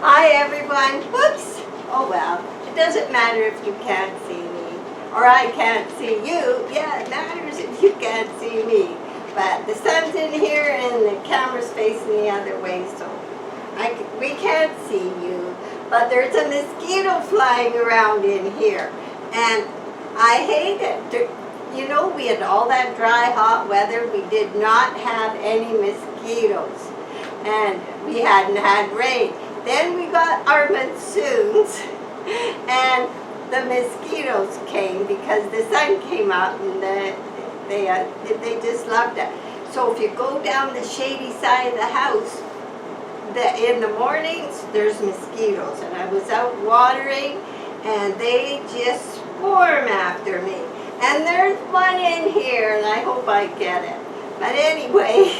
Hi everyone. Whoops. Oh well. It doesn't matter if you can't see me or I can't see you. Yeah, it matters if you can't see me. But the sun's in here and the camera's facing the other way, so we can't see you. But there's a mosquito flying around in here, and I hate it. You know, we had all that dry, hot weather. We did not have any mosquitoes, and we hadn't had rain. Then we got our monsoons, and the mosquitoes came because the sun came out, and they just loved it. So if you go down the shady side of the house, in the mornings there's mosquitoes, and I was out watering, and they just swarm after me. And there's one in here, and I hope I get it. But anyway,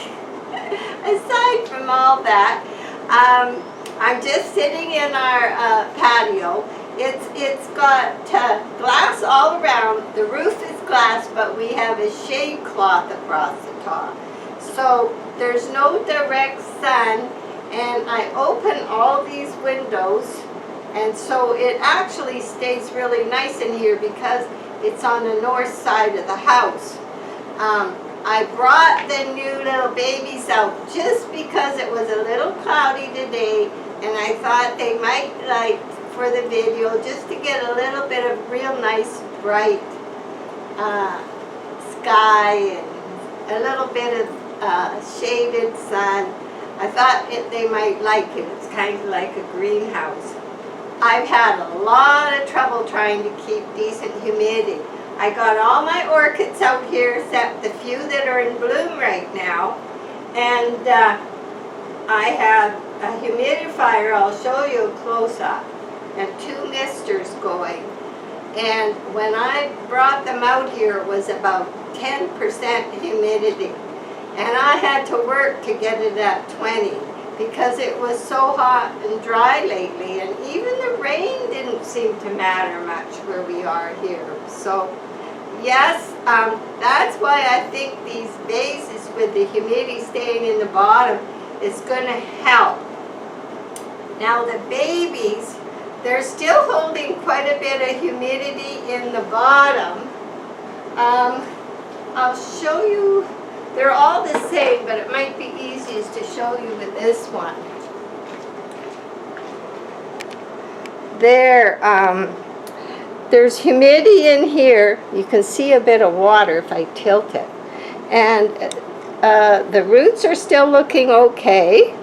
aside from all that, I'm just sitting in our patio. It's got glass all around. The roof is glass, but we have a shade cloth across the top. So there's no direct sun, and I open all these windows, and so it actually stays really nice in here because it's on the north side of the house. I brought the new little babies out just because it was a little cloudy today, and I thought they might like for the video just to get a little bit of real nice bright sky and a little bit of shaded sun. I thought they might like it. It's kind of like a greenhouse. I've had a lot of trouble trying to keep decent humidity. I got all my orchids out here except the few that are in bloom right now, and I have a humidifier. I'll show you a close-up, and 2 misters going. And when I brought them out here, it was about 10% humidity, and I had to work to get it at 20 because it was so hot and dry lately, and even the rain didn't seem to matter much where we are here. So yes, that's why I think these vases with the humidity staying in the bottom is going to help. Now the babies, they're still holding quite a bit of humidity in the bottom. I'll show you. They're all the same, but it might be easiest to show you with this one. There's humidity in here. You can see a bit of water if I tilt it. And the roots are still looking okay.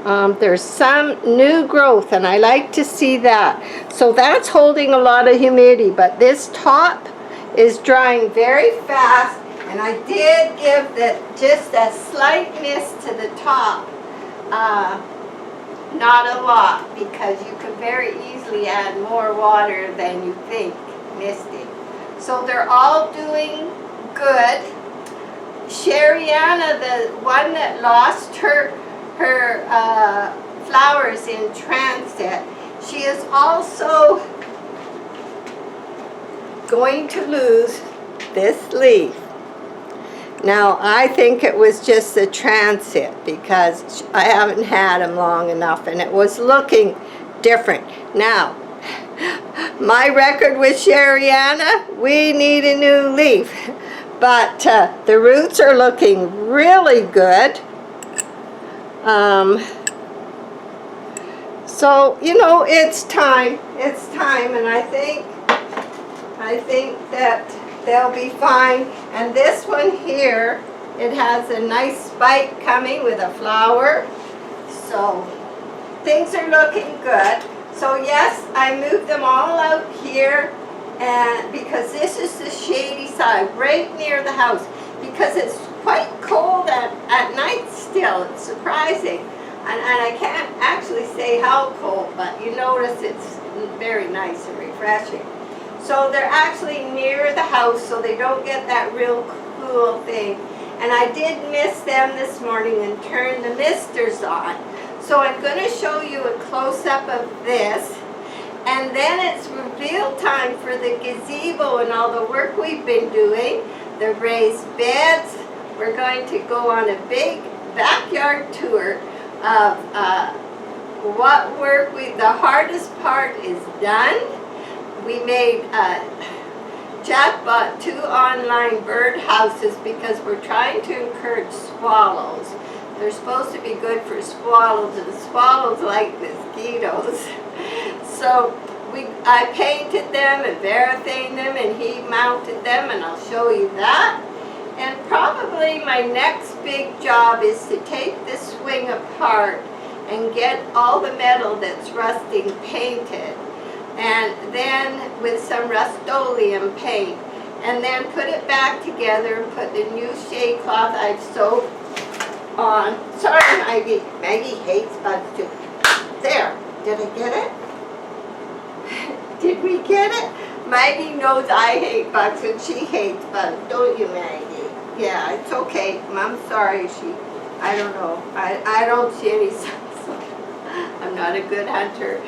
There's some new growth, and I like to see that. So that's holding a lot of humidity, but this top is drying very fast. And I did give just a slight mist to the top, not a lot, because you can very easily add more water than you think misting. So they're all doing good. Shariana, the one that lost her flowers in transit, she is also going to lose this leaf. Now, I think it was just the transit because I haven't had them long enough, and it was looking different. Now, my record with Shariana, we need a new leaf. But the roots are looking really good. So, you know, it's time, and I think that they'll be fine. And this one here, it has a nice spike coming with a flower. So things are looking good. So yes, I moved them all out here, and because this is the shady side, right near the house, because it's quite cold at night still. It's surprising. And I can't actually say how cold, but you notice it's very nice and refreshing. So they're actually near the house, so they don't get that real cool thing. And I did mist them this morning and turn the misters on. So I'm going to show you a close-up of this. And then it's reveal time for the gazebo and all the work we've been doing. The raised beds. We're going to go on a big backyard tour of the hardest part is done. We made, Jack bought 2 online bird houses because we're trying to encourage swallows. They're supposed to be good for swallows, and swallows like mosquitoes. So I painted them and variegated them, and he mounted them, and I'll show you that. And probably my next big job is to take the swing apart and get all the metal that's rusting painted, and then with some Rust-Oleum paint, and then put it back together and put the new shade cloth I've sewed on. Sorry, Maggie. Maggie hates bugs too. There. Did I get it? Did we get it? Maggie knows I hate bugs and she hates bugs. Don't you, Maggie? Yeah, it's okay. I'm sorry. I don't know. I don't see any signs. I'm not a good hunter.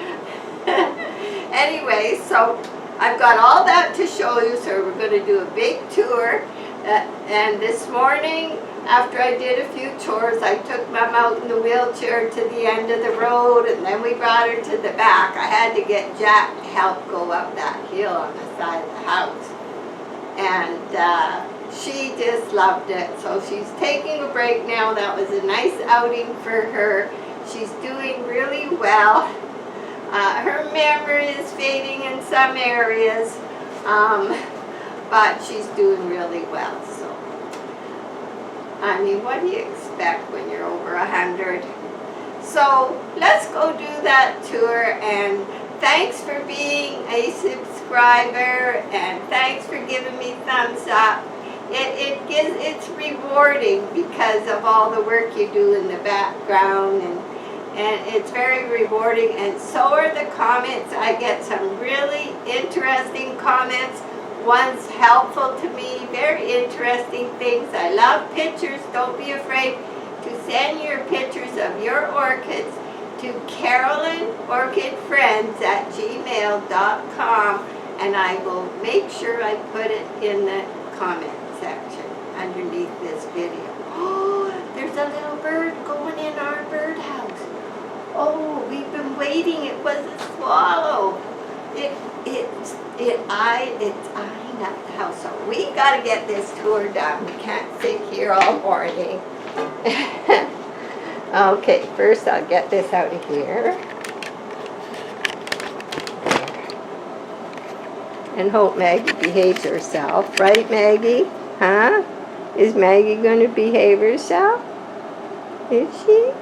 Anyway, so I've got all that to show you. So we're going to do a big tour. And this morning, after I did a few chores, I took Mom out in the wheelchair to the end of the road, and then we brought her to the back. I had to get Jack to help go up that hill on the side of the house. And she just loved it. So she's taking a break now. That was a nice outing for her. She's doing really well. Her memory is fading in some areas, but she's doing really well. So, I mean, what do you expect when you're over 100? So let's go do that tour, and thanks for being a subscriber, and thanks for giving me thumbs up. It's rewarding because of all the work you do in the background, and it's very rewarding, and so are the comments. I get some really interesting comments. One's helpful to me, very interesting things. I love pictures. Don't be afraid to send your pictures of your orchids to carolynorchidfriends@gmail.com, and I will make sure I put it in the comment section underneath this video. Oh, there's a little bird going in our birdhouse. Oh, we've been waiting. It was a swallow. It's eyeing up the house. So we got to get this tour done. We can't sit here all morning. Okay, first I'll get this out of here. And hope Maggie behaves herself. Right, Maggie? Huh? Is Maggie going to behave herself? Is she?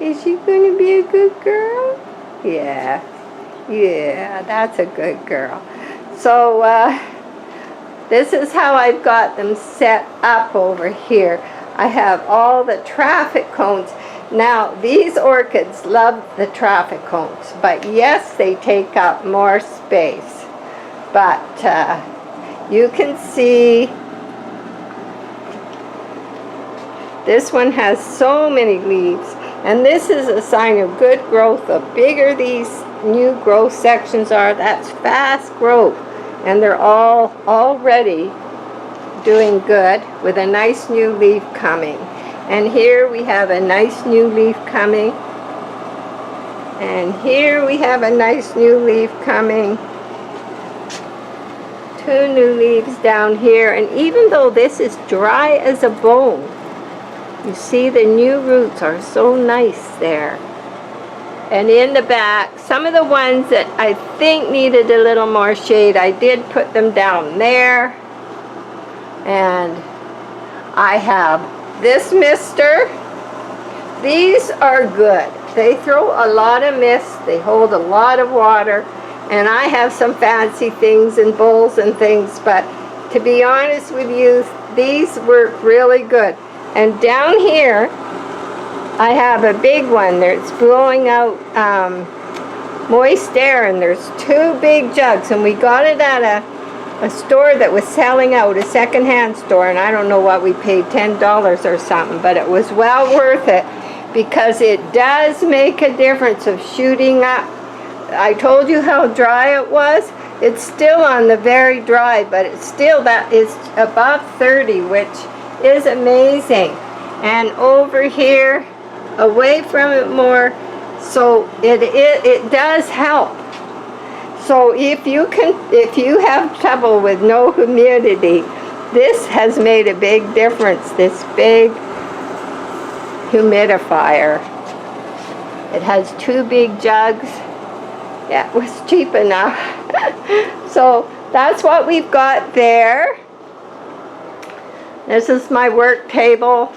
Is she going to be a good girl? Yeah. Yeah, that's a good girl. So, this is how I've got them set up over here. I have all the traffic cones. Now, these orchids love the traffic cones, but yes, they take up more space. But you can see this one has so many leaves, and this is a sign of good growth. The bigger these new growth sections are, that's fast growth, and they're all already doing good with a nice new leaf coming. And here we have a nice new leaf coming, and here we have a nice new leaf coming. 2 new leaves down here, and even though this is dry as a bone, you see the new roots are so nice there. And in the back, some of the ones that I think needed a little more shade, I did put them down there. And I have this mister. These are good. They throw a lot of mist. They hold a lot of water. And I have some fancy things and bowls and things, but to be honest with you, these work really good. And down here, I have a big one. It's blowing out moist air, and there's 2 big jugs, and we got it at a store that was selling out, a secondhand store, and I don't know what we paid, $10 or something, but it was well worth it because it does make a difference of shooting up. I told you how dry it was. It's still on the very dry, but it's still that is above 30, which is amazing. And over here, away from it more, So it does help. So if you have trouble with no humidity, this has made a big difference, this big humidifier. It has 2 big jugs. Yeah, it was cheap enough. So that's what we've got there. This is my work table,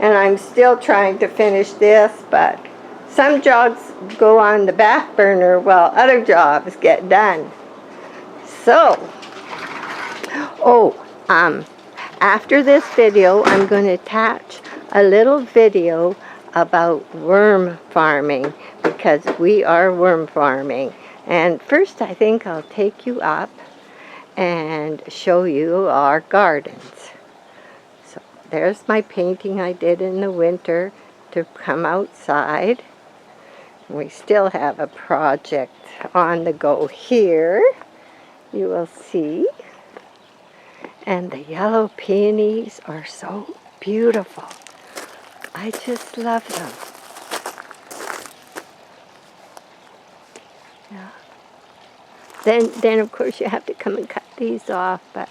and I'm still trying to finish this, but some jobs go on the back burner while other jobs get done. So, after this video, I'm going to attach a little video about worm farming, because we are worm farming. And first, I think I'll take you up and show you our gardens. So there's my painting I did in the winter to come outside. We still have a project on the go here, you will see. And the yellow peonies are so beautiful. I just love them. Yeah. Then of course you have to come and cut these off, but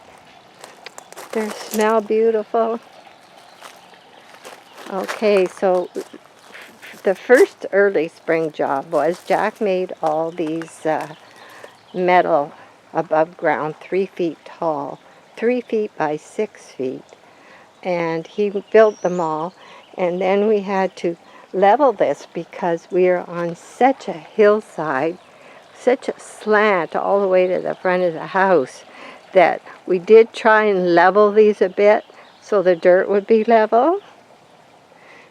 they smell beautiful. Okay, so the first early spring job was Jack made all these metal above ground, 3 feet tall, 3 feet by 6 feet. And he built them all, and then we had to level this because we are on such a hillside, such a slant all the way to the front of the house, that we did try and level these a bit so the dirt would be level.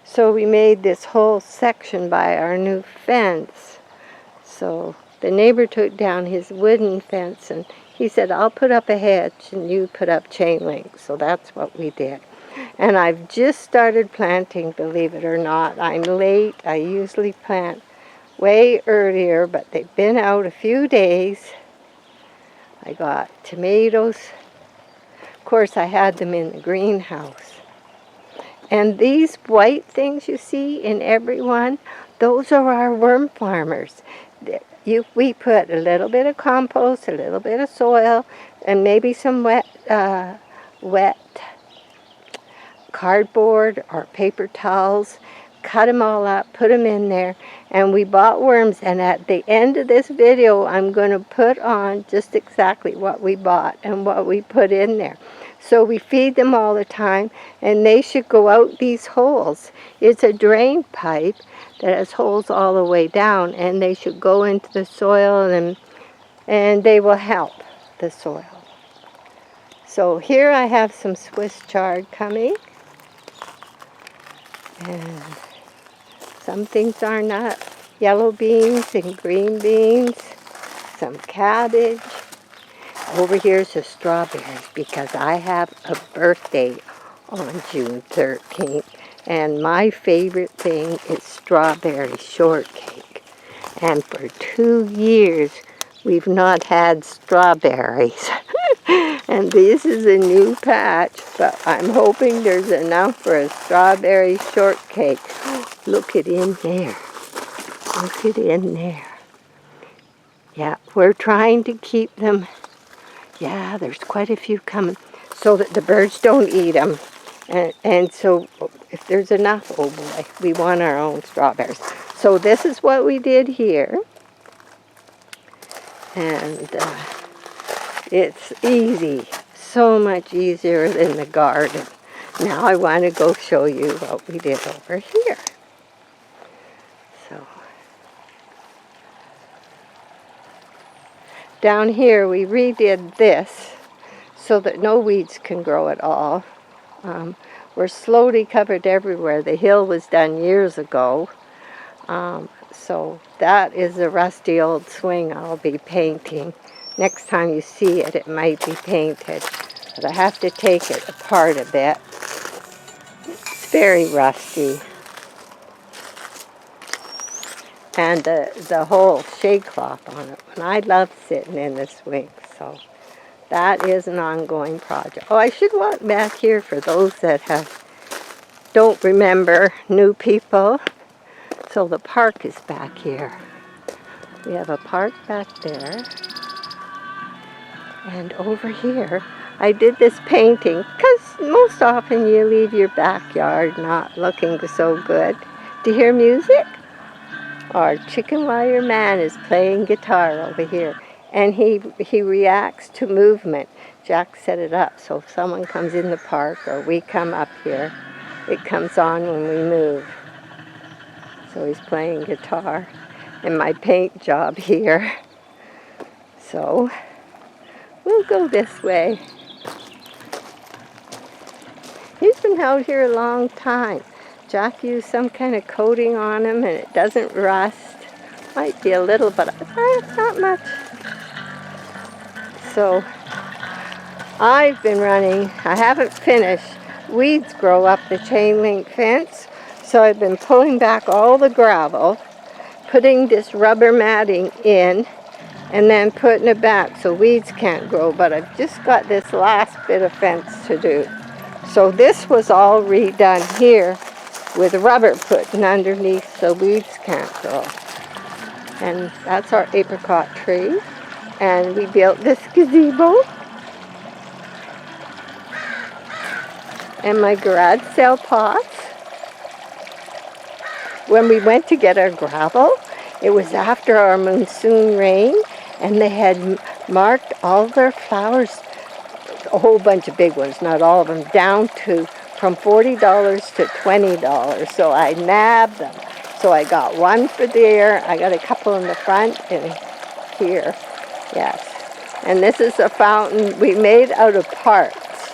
So we made this whole section by our new fence. So the neighbor took down his wooden fence, and he said, I'll put up a hedge and you put up chain link. So that's what we did. And I've just started planting, believe it or not. I'm late. I usually plant way earlier, but they've been out a few days. I got tomatoes. Of course, I had them in the greenhouse. And these white things you see in every one, those are our worm farmers. We put a little bit of compost, a little bit of soil, and maybe some wet cardboard or paper towels, cut them all up, put them in there, and we bought worms. And at the end of this video, I'm going to put on just exactly what we bought and what we put in there. So we feed them all the time, and they should go out these holes. It's a drain pipe that has holes all the way down, and they should go into the soil, and they will help the soil. So here I have some Swiss chard coming. And some things are not. Yellow beans and green beans, some cabbage. Over here is the strawberries, because I have a birthday on June 13th. And my favorite thing is strawberry shortcake. And for 2 years, we've not had strawberries. And this is a new patch, but I'm hoping there's enough for a strawberry shortcake. Look it in there. Look it in there. Yeah, we're trying to keep them. Yeah, there's quite a few coming so that the birds don't eat them. And so if there's enough, oh boy, we want our own strawberries. So this is what we did here. And it's easy, so much easier than the garden. Now I want to go show you what we did over here. So down here we redid this so that no weeds can grow at all. We're slowly covered everywhere. The hill was done years ago. So that is a rusty old swing I'll be painting. Next time you see it, it might be painted. But I have to take it apart a bit. It's very rusty. And the whole shade cloth on it. And I love sitting in the swing. So that is an ongoing project. Oh, I should walk back here for those that don't remember, new people. So the park is back here. We have a park back there. And over here, I did this painting because most often you leave your backyard not looking so good. Do you hear music? Our chicken wire man is playing guitar over here. And he reacts to movement. Jack set it up so if someone comes in the park or we come up here, it comes on when we move. So he's playing guitar in my paint job here. So we'll go this way. He's been out here a long time. Jack used some kind of coating on him and it doesn't rust. Might be a little, but not much. So I've been running, I haven't finished. Weeds grow up the chain link fence. So I've been pulling back all the gravel, putting this rubber matting in, and then putting it back so weeds can't grow. But I've just got this last bit of fence to do. So this was all redone here with rubber putting underneath so weeds can't grow. And that's our apricot tree. And we built this gazebo. And my garage sale pots. When we went to get our gravel, it was after our monsoon rain, and they had marked all their flowers, a whole bunch of big ones, not all of them, down to from $40 to $20. So I nabbed them. So I got one for there, I got a couple in the front and here, yes. And this is a fountain we made out of parts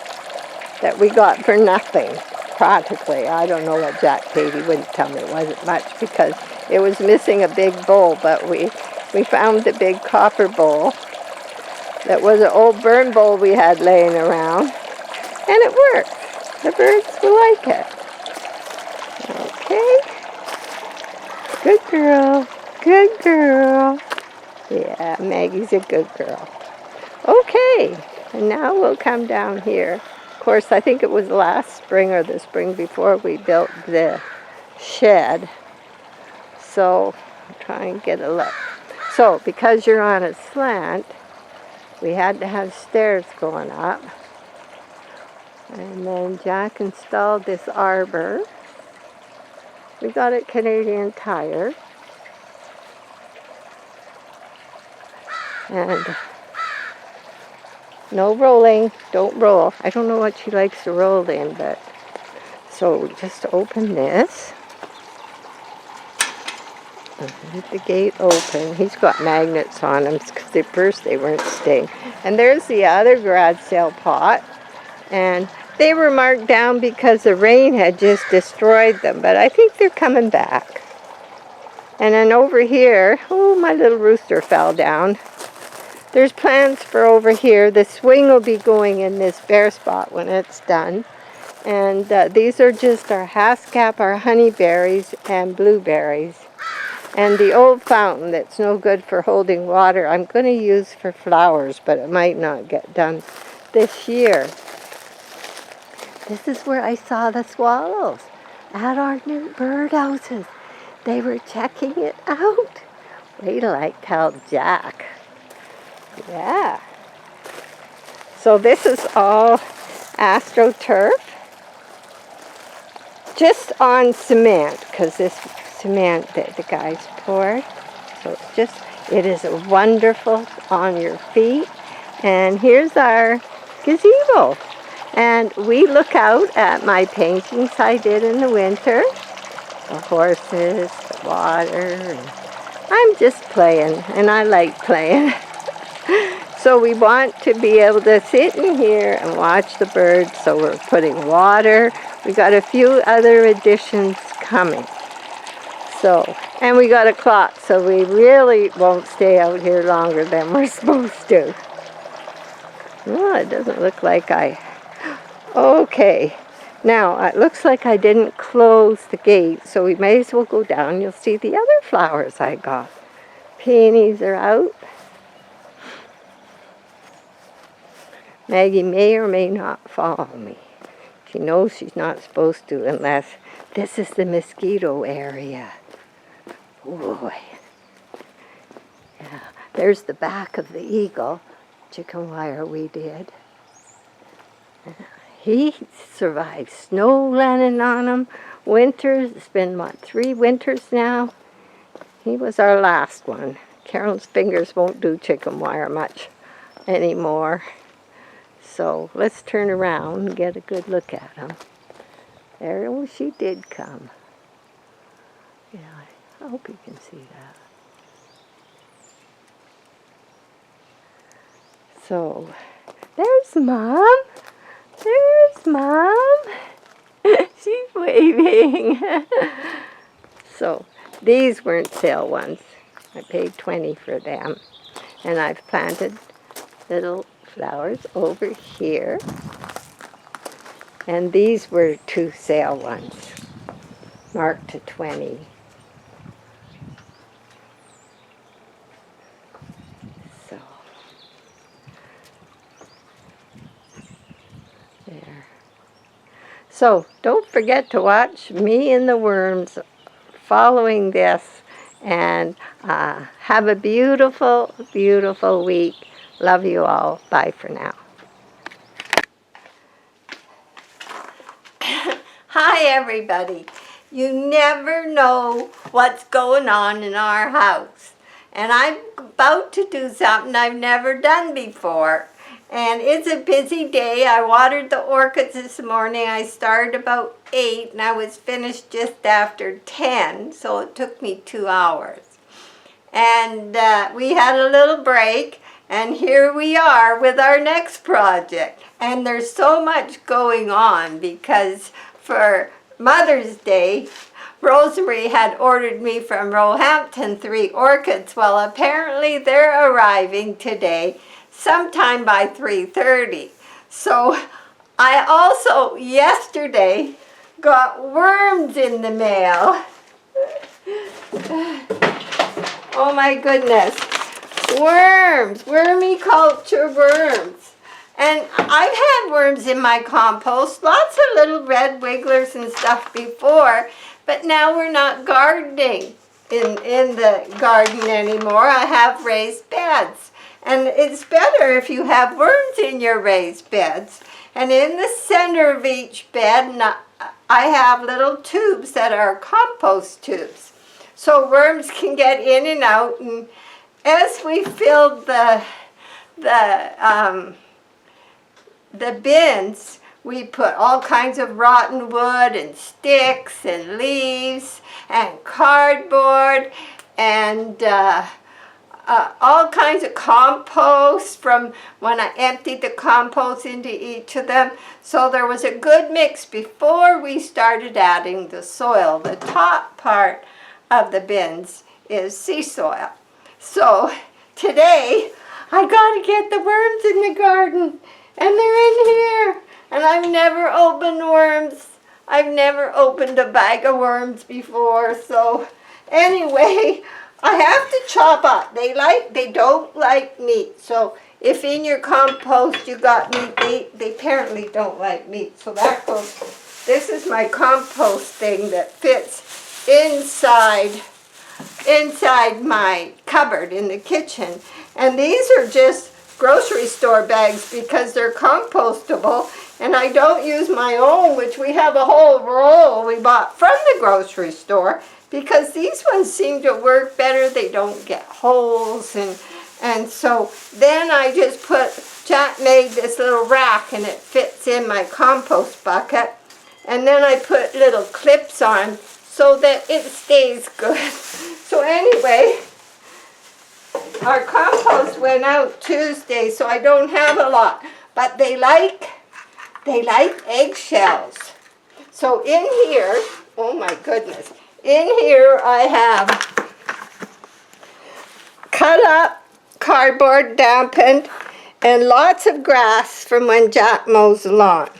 that we got for nothing, practically. I don't know what Jack paid, he wouldn't tell me, it wasn't much because it was missing a big bowl, but we found the big copper bowl that was an old burn bowl we had laying around, and it worked. The birds will like it. Okay. Good girl. Good girl. Yeah, Maggie's a good girl. Okay, and now we'll come down here. Of course, I think it was last spring or the spring before we built the shed. So, I'll try and get a look. So, because you're on a slant, we had to have stairs going up. And then Jack installed this arbor. We got it Canadian Tire. And no rolling, don't roll. I don't know what she likes to roll in, but so just open this. Leave the gate open. He's got magnets on him because at first they weren't staying. And there's the other garage sale pot. And they were marked down because the rain had just destroyed them, but I think they're coming back. And then over here, oh, my little rooster fell down. There's plans for over here. The swing will be going in this bare spot when it's done. And these are just our haskap, our honeyberries, and blueberries. And the old fountain that's no good for holding water, I'm going to use for flowers, but it might not get done this year. This is where I saw the swallows at our new birdhouses. They were checking it out. Wait till I tell Jack. Yeah. So this is all AstroTurf. Just on cement, because this cement that the guys poured. So it's just, it is wonderful on your feet. And here's our gazebo. And we look out at my paintings I did in the winter. The horses, the water. And I'm just playing, and I like playing. So we want to be able to sit in here and watch the birds. So we're putting water. We got a few other additions coming. So, and we got a clock, so we really won't stay out here longer than we're supposed to. Well, it doesn't look like Okay, now it looks like I didn't close the gate, so we may as well go down. You'll see the other flowers I got. Peonies are out. Maggie may or may not follow me. She knows she's not supposed to unless this is the mosquito area. Boy. Yeah, there's the back of the eagle, chicken wire we did. He survived snow landing on him, winters. It's been, what, 3 winters now? He was our last one. Carol's fingers won't do chicken wire much anymore. So let's turn around and get a good look at him. There, oh, she did come. Yeah, I hope you can see that. So, there's Mom. There's Mom. She's waving. So, these weren't sale ones. I paid $20 for them. And I've planted little flowers over here. And these were 2 sale ones, marked to 20. So, there. So, don't forget to watch me and the worms following this, and have a beautiful, beautiful week. Love you all. Bye for now. Hi, everybody. You never know what's going on in our house. And I'm about to do something I've never done before. And it's a busy day. I watered the orchids this morning. I started about 8 and I was finished just after 10. So it took me 2 hours. And we had a little break. And here we are with our next project. And there's so much going on because for Mother's Day, Rosemary had ordered me from Roehampton 3 orchids. Well, apparently they're arriving today sometime by 3:30. So I also yesterday got worms in the mail. Oh my goodness. Worms, wormiculture worms. And I've had worms in my compost, lots of little red wigglers and stuff before, but now we're not gardening in the garden anymore. I have raised beds. And it's better if you have worms in your raised beds. And in the center of each bed, I have little tubes that are compost tubes. So worms can get in and out. And as we filled the bins, we put all kinds of rotten wood and sticks and leaves and cardboard and all kinds of compost from when I emptied the compost into each of them. So there was a good mix before we started adding the soil. The top part of the bins is sea soil. So today I got to get the worms in the garden, and they're in here. And I've never opened worms. I've never opened a bag of worms before. So anyway, I have to chop up. They don't like meat. So if in your compost you got meat, they apparently don't like meat. So that goes. This is my compost thing that fits inside my cupboard in the kitchen. And these are just grocery store bags because they're compostable. And I don't use my own, which we have a whole roll we bought from the grocery store, because these ones seem to work better. They don't get holes. And so then I just Jack made this little rack and it fits in my compost bucket. And then I put little clips on so that it stays good. So anyway, our compost went out Tuesday, so I don't have a lot. But they like eggshells. So in here, oh my goodness, in here I have cut up cardboard, dampened, and lots of grass from when Jack mows the lawn.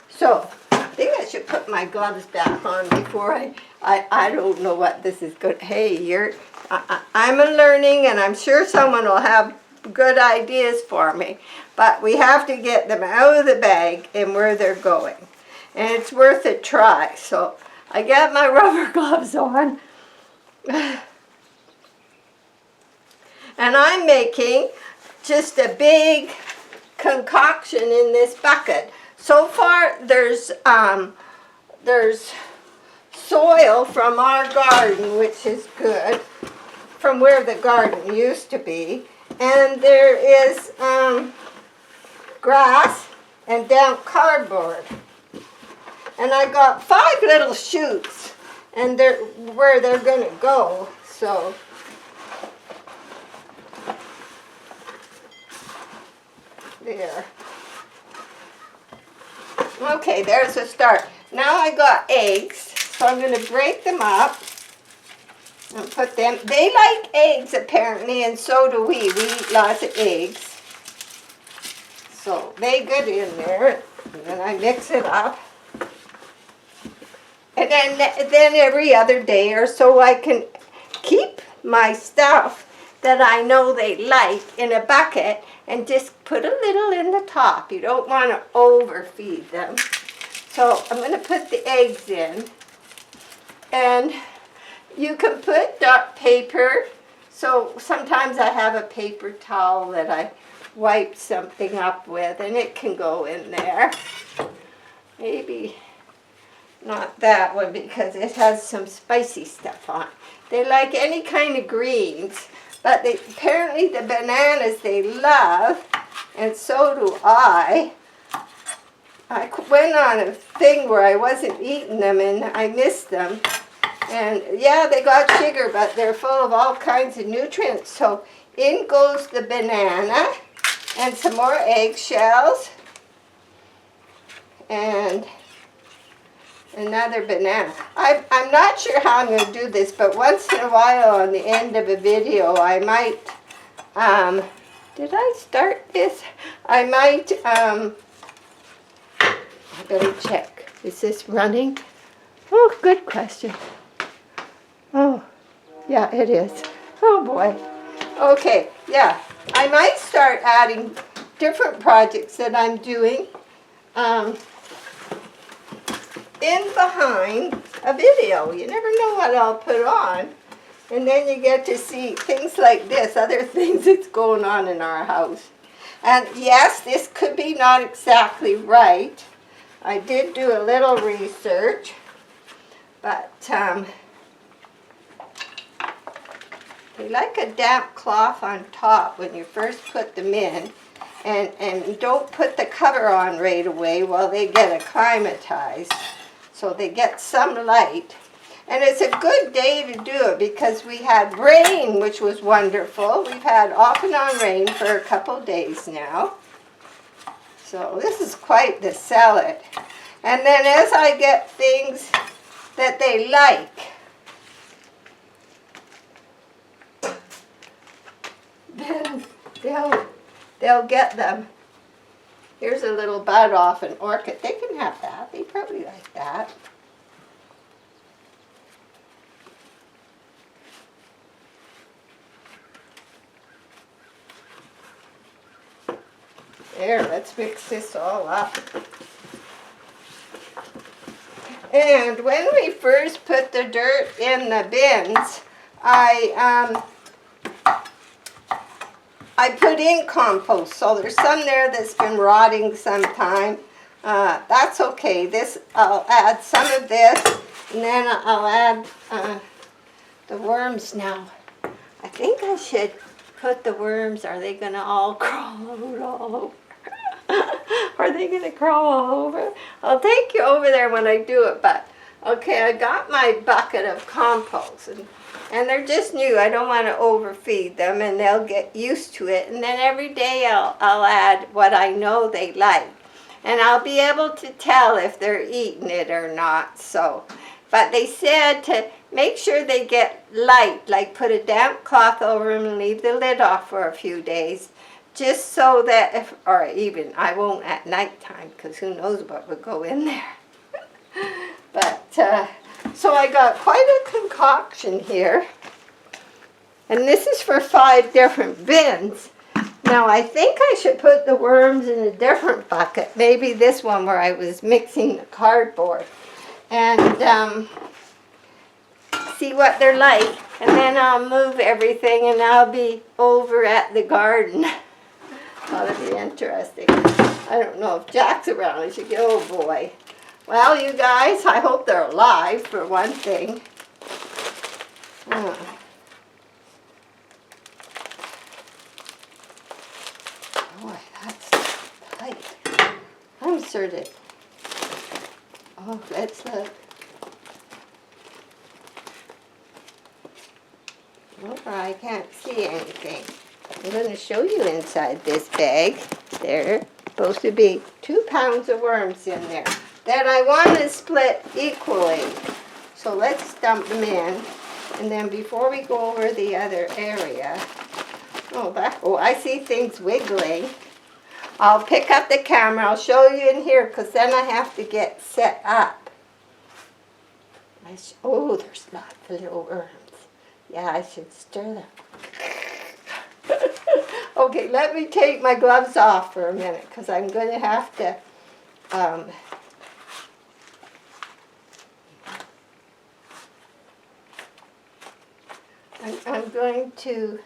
So I think I should put my gloves back on before I don't know what this is good. Hey, I'm learning, and I'm sure someone will have good ideas for me. But we have to get them out of the bag and where they're going. And it's worth a try. So I got my rubber gloves on. And I'm making just a big concoction in this bucket. So far there's soil from our garden, which is good, from where the garden used to be. And there is grass and damp cardboard. And I got 5 little shoots, and they're where they're going to go. So there. Okay, there's a start. Now I got eggs, so I'm going to break them up and put them. They like eggs apparently, and so do we. We eat lots of eggs. So they get in there, and then I mix it up. And then every other day or so I can keep my stuff that I know they like in a bucket and just put a little in the top. You don't want to overfeed them. So I'm going to put the eggs in. And you can put duct paper. So sometimes I have a paper towel that I wipe something up with, and it can go in there. Maybe not that one because it has some spicy stuff on. They like any kind of greens, but apparently the bananas they love, and so do I. I went on a thing where I wasn't eating them and I missed them. And yeah, they got sugar, but they're full of all kinds of nutrients. So in goes the banana and some more eggshells and another banana. I'm not sure how I'm going to do this, but once in a while on the end of a video I might, did I start this? I might, I better check. Is this running? Oh, good question. Oh, yeah, it is. Oh boy. Okay, yeah. I might start adding different projects that I'm doing in behind a video. You never know what I'll put on. And then you get to see things like this, other things that's going on in our house. And yes, this could be not exactly right. I did do a little research, but they like a damp cloth on top when you first put them in. And don't put the cover on right away while they get acclimatized, so they get some light. And it's a good day to do it because we had rain, which was wonderful. We've had off and on rain for a couple days now. So this is quite the salad. And then as I get things that they like, then they'll get them. Here's a little bud off an orchid. They can have that. They probably like that. There, let's mix this all up. And when we first put the dirt in the bins, I put in compost, so there's some there that's been rotting sometime. That's okay. I'll add some of this, and then I'll add the worms now. I think I should put the worms. Are they going to all crawl out all over? Are they going to crawl all over? I'll take you over there when I do it, but okay, I got my bucket of compost, and they're just new. I don't want to overfeed them, and they'll get used to it. And then every day I'll add what I know they like. And I'll be able to tell if they're eating it or not. So, but they said to make sure they get light, like put a damp cloth over them and leave the lid off for a few days. Just so that, or even, I won't at nighttime, because who knows what would go in there. But, so I got quite a concoction here. And this is for 5 different bins. Now I think I should put the worms in a different bucket. Maybe this one where I was mixing the cardboard. And see what they're like. And then I'll move everything and I'll be over at the garden. That'll be interesting. I don't know if Jack's around. I should go, oh boy. Well, you guys, I hope they're alive for one thing. Boy, that's tight. I'm certain. Oh, let's look. Oh, I can't see anything. I'm going to show you inside this bag. There's supposed to be 2 pounds of worms in there that I want to split equally. So let's dump them in. And then before we go over the other area, oh, I see things wiggling. I'll pick up the camera. I'll show you in here because then I have to get set up. Oh, there's lots of little worms. Yeah, I should stir them. Okay, let me take my gloves off for a minute because I'm going to have to I'm going to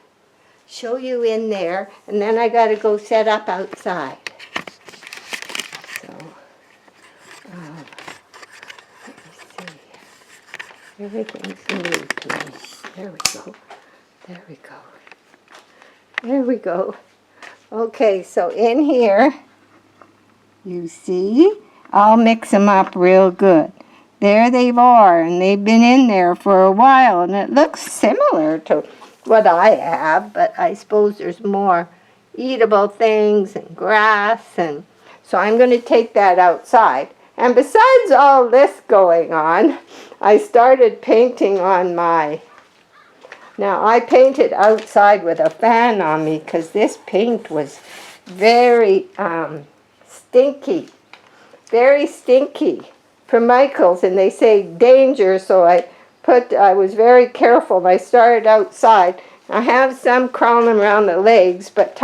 show you in there, and then I got to go set up outside. So, let me see. Everything's new to me. There we go. There we go. There we go. Okay, so in here, you see, I'll mix them up real good. There they are, and they've been in there for a while, and it looks similar to what I have, but I suppose there's more eatable things and grass, and so I'm going to take that outside. And besides all this going on, I started painting on my... Now, I painted outside with a fan on me because this paint was very stinky. Very stinky from Michael's, and they say danger, so I was very careful, and I started outside. I have some crawling around the legs, but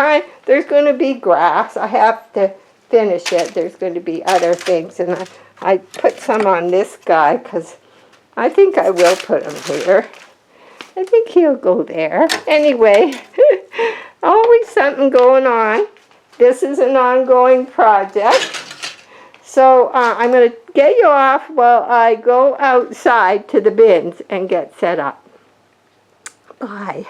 there's going to be grass. I have to finish it. There's going to be other things, and I put some on this guy because I think I will put him here. I think he'll go there. Anyway, always something going on. This is an ongoing project. So I'm going to get you off while I go outside to the bins and get set up. Bye.